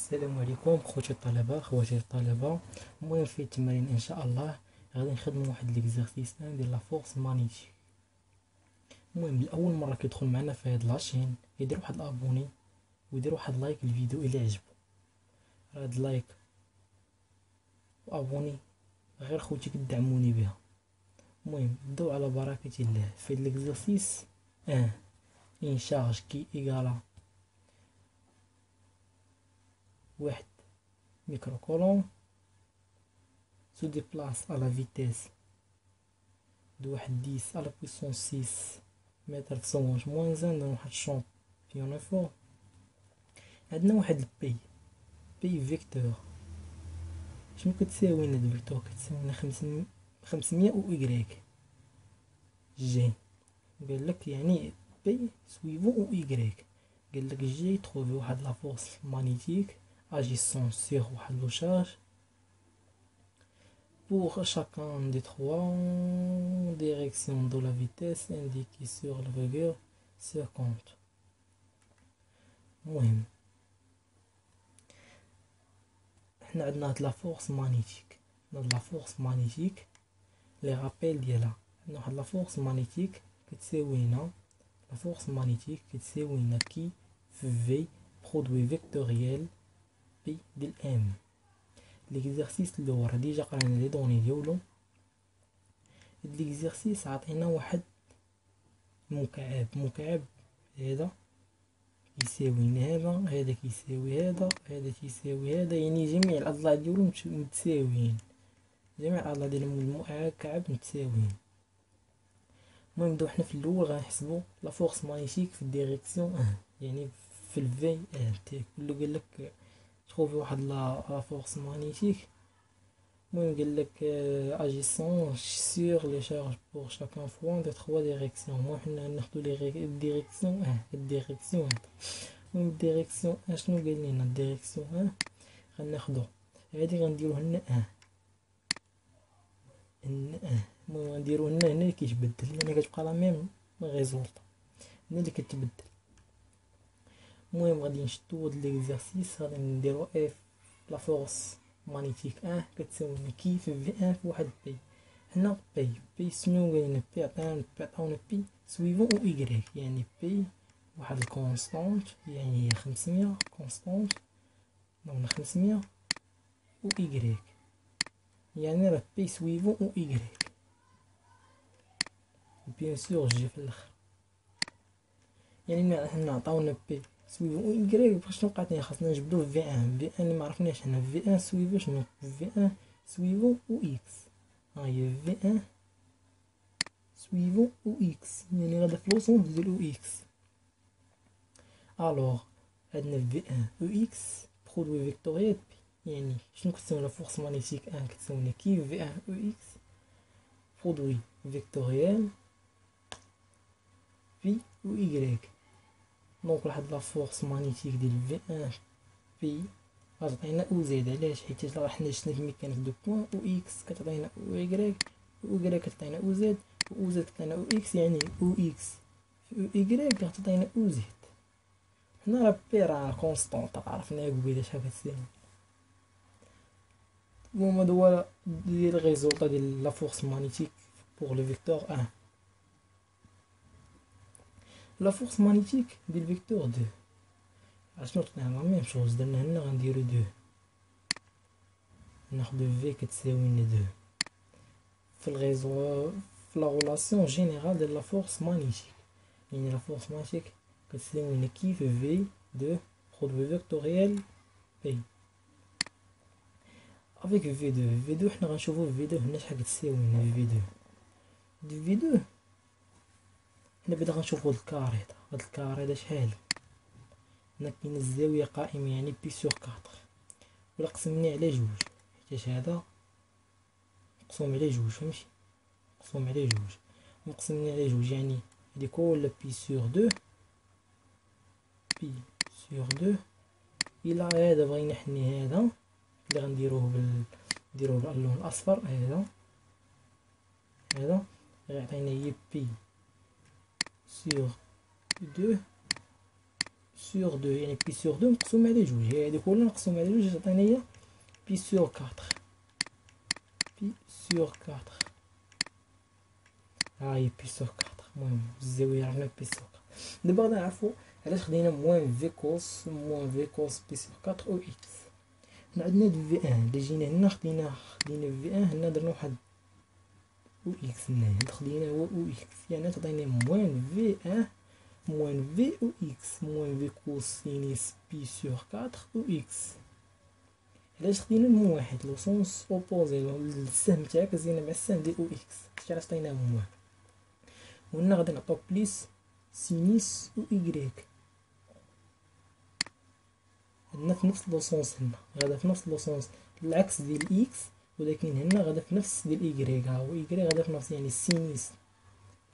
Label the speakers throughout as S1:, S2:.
S1: السلام عليكم خوتي الطلبه خواتي الطلبه. المهم في التمارين ان شاء الله غادي نخدموا واحد ليكزارسيس ديال لا فورس مانيتيك. المهم لاول مره كيدخل معنا في هاد لاشين يدير واحد الابوني ويدير واحد لايك الفيديو الى عجبو. هاد لايك وابوني غير خوتي كدعموني بها. المهم نبداو على بركه الله في هاد ليكزارسيس. ان شارج كي ايغالا واحد micro coulomb se déplace à la vitesse de 10 à la puissance 6 mètres في seconde moins 1 dans واحد الشامب فيون فور. عندنا واحد بي فيكتور. شنو كتساوي هاد الفيكتور؟ كتساوي 500 او إيكغيك جي. قال لك يعني بي سويفو او إيكغيك. قال لك جي تروفي واحد لا فورس مانيتيك agissant sur le charge pour chacun des trois directions de la vitesse indiquée sur la figure ci-contre. المهم حنا عندنا هاد لا فورس مانيتيك. هاد لا فورس مانيتيك لي رابيل ديالها عندنا واحد لا فورس مانيتيك كتساوينا لا فورس مانيتيك كتساوينا كي في برودوي فيكتوريال بي ديال ام. ليكزارسيس الاول ديجا قرانا لي دوني ديالو. هاد ليكزارسيس عطينا واحد مكعب هذا يساوي هذا كيساوي هذا كيساوي هذا، يعني جميع الاضلاع ديالو متساويين، جميع الاضلاع ديال المكعب متساويين. المهم نبداو حنا في الاول غنحسبوا لا فورس مانيتيك في الديريكسيون يعني في الفي تاعك. كله قال لك تروفي واحد لا فورس مانيتيك. المهم قال لك agissant sur les charges pour chacun fois de 3 directions. المهم حنا ناخدو لي الديريكسيون الديريكسيون. المهم الديريكسيون شنو قال لنا؟ الديريكسيون غناخدو هادي غنديرو هنا المهم غنديرو هنا اللي كيتبدل، يعني كتبقى لا ميم ريزولطا هنا اللي كتبدل. المهم غادي نشدو هاد ليكزارسيس غادي نديرو اف لا فورس مانيتيك كتساوي كي في في واحد بي. هنا بي شنو قال لنا؟ بي عطاونا بي سويفون او إيكغيك، يعني بي واحد الكونستانت يعني 500 كونستانت دونك 500 او إيكغيك، يعني راه بي سويفون او إيكغيك بيان سور جي في الاخر. يعني حنا عطاونا بي سويفو او إيكغيك باش نبقى عطينا خاصنا نجبدو في في اللي معرفناش حنا في سويفو شنو؟ في سويفو او اكس. ها هي في سويفو او اكس، يعني غادا في لوسون ديال او اكس. الوغ عندنا في او اكس برودوي فيكتوريال بي، يعني شنو كتساوي لا فورس مانيتيك كتساوي كي في او اكس برودوي فيكتوريال بي او إيكغيك. دونك واحد لا فورس مانيتيك ديال في بي غتعطينا او زد. علاش؟ حيت حنا شفنا في ميكانيك دو بوين او اكس كتعطينا او إيكغيك، او إيكغيك كتعطينا او زد، او زد كتعطينا او اكس، يعني او اكس في او إيكغيك كتعطينا او زد. حنا راه بي راه كونستونط عرفناها قبيله شحال كتساوي. المهم هذا هو ديال الريزولطا ديال لا فورس مانيتيك بوغ لو فيكتور لا فورس مانيتيك ديال فيكتور 2 اشنو طلعنا لا ميم شوز. درنا هنا غنديرو 2 ناخدو في كتساوي لنا 2 في الغيزو في لا غولاسيون جينيرال ديال لا فورس مانيتيك، يعني لا فورس مانيتيك كتساوي لنا كي في 2 برودوي فيكتوريال بي افيك في 2 حنا غنشوفو في 2 هنا شحال كتساوي لنا في 2 حنا بعدا غنشوفو هاد الكاري هاد الكاري هذا شحال. هنا كاينه الزاويه قائمه يعني بي سور 4 ولا قسمناه على جوج، حيت هذا مقسوم على جوج فهمتي، مقسوم على جوج ومقسمناه على جوج، يعني هادي كل بي سور 2 بي سور 2 الى هذا بغينا نحني هذا اللي غنديروه نديروه باللون الاصفر. هذا غيعطينا هي بي سور 2 سور دو، يعني بي سور دو مقسوم على جوج، هادي كلها مقسوم على جوج تعطينا هي بي سور كاطخ. بي سور كاطخ، ها هي بي سور كاطخ. المهم الزاوية عرفنا بي سور كاطخ. دابا غادي نعرفو علاش خدينا موان في كوس بي سور كاطخ او اكس. هنا عندنا دو في ان، الا جينا هنا خدينا في ان، هنا درنا واحد او اكس، هنا خدينا هو او اكس، يعني تعطينا موان في ان موان في او اكس موان في كوسينيس بي سور كاطخ او اكس. علاش خدينا المو واحد لو سونس اوبوزي، السهم تاعك زينا مع السهم ديال او اكس، شتي علاش عطيناه موان. وهنا غادي نعطيو بليس سينيس او ايكغيك، هنا في نفس لو سونس، هنا غادا في نفس لو سونس العكس ديال اكس، ولكن هنا غادا في نفس ديال ايكغيك، ها هو ايكغيك غادا في نفس، يعني سينيس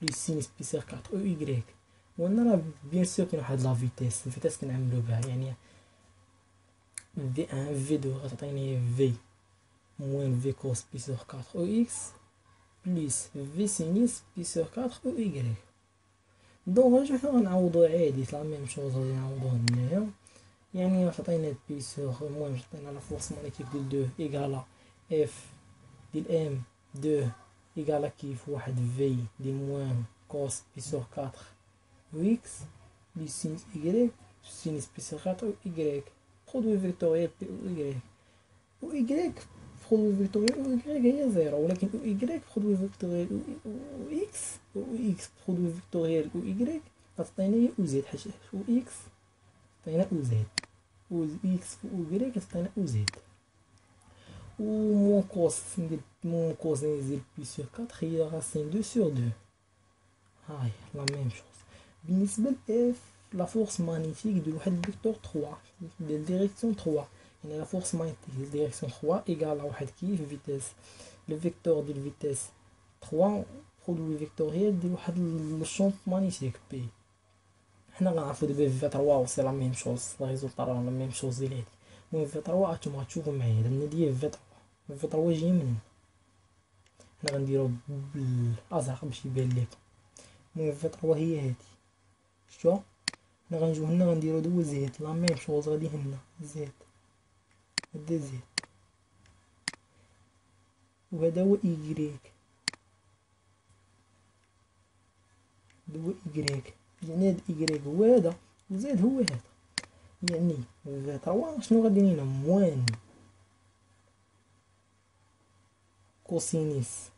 S1: بليس سينيس بي سور كاطخ او ايكغيك. وهنا راه بيان سور كاين واحد لا فيتيس، الفيتيس كنعملو بها، يعني في ان في دو غتعطيني في موان في كوس بي سور كاطخ او اكس بليس في سينيس بي سور كاطخ او ايكغيك. دونك حنا غنعوضو عادي لا ميم شوز، غادي نعوضوه هنايا، يعني عطينا بي سور، المهم عطينا لا فورس مانيتيك ديال دو ايكالا اف ديال ام دو ايكالا كيف واحد في ديال موان كوس بي سور كاطخ او اكس بليس سينيس ايكغيك سينيس بي سور كاطخ او ايكغيك. برودوي فيكتوريال بي او ايكغيك، او ايكغيك برودوي فيكتوريال او ايكغيك هي زيرو، ولكن او ايكغيك برودوي فيكتوريال او اكس، او اكس برودوي فيكتوريال او ايكغيك غتعطينا هي او زد، حيت او اكس عطينا او زد، او اكس او ايكغيك عطينا او زد. و مون كوس ندير مون كوزين ديال بي سور كاطخ هي راسين دو سور دو، هاهي لا ميم شوز. بالنسبة ل اف لا فورس مانيتيك ديال واحد الفيكتور 3 ديال ديريكسيون 3، يعني لا فورس مانيتيك ديال ديريكسيون 3 ايكال واحد كيف فيتيس لو فيكتور ديال فيتيس 3 برودوي فيكتوريال ديال واحد الشونط مانيتيك بي. حنا غنعرفو دابا في 3 و سي لا ميم شوز، لا ريزولطا راه لا ميم شوز ديال هادي. المهم في 3 هانتوما غتشوفو معايا لان ديال في 3، في 3 جاي من هنا، حنا غنديرو بالازرق باش يبان ليكم. المهم في 3 هي هادي، شتوها، حنا غنجيو هنا غنديرو دو زيد لا ميم شوز، غادي هنا زيد، هدا زيد، وهذا هو ايكغيك، هذا هو ايكغيك، يعني هاد ايكغيك هو هذا وزيد هو هذا، يعني في 3 شنو غادي لينا موان كوسينيس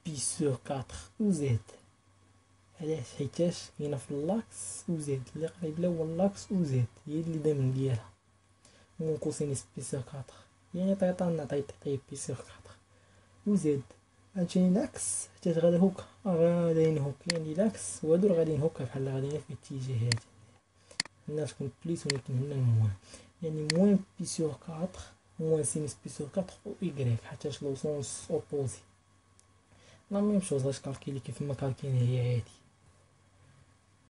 S1: بي سور 4 و زد. علاش؟ حيتاش كاينه في اللاكس و زد، اللي قريب له هو اللاكس و زد، هي اللي دايما ديالها مون كوسينيس بي سور 4، يعني طيطان نعطي بي سور 4 و زد. عاوتاني العكس حيت غادا هوكا غاديين هوك، يعني العكس وهادو راه غاديين هوكا بحال غاديين في الاتجاه هادي، هنا تكون بليس ولكن هنا موان، يعني موان بي سور 4 موان سينيس بي سور 4 او ايكغيك حيتاش لو سونس اوبوزي. لا ميم شوز غاش كالكيلي كيف ما كالكيني هي عادي.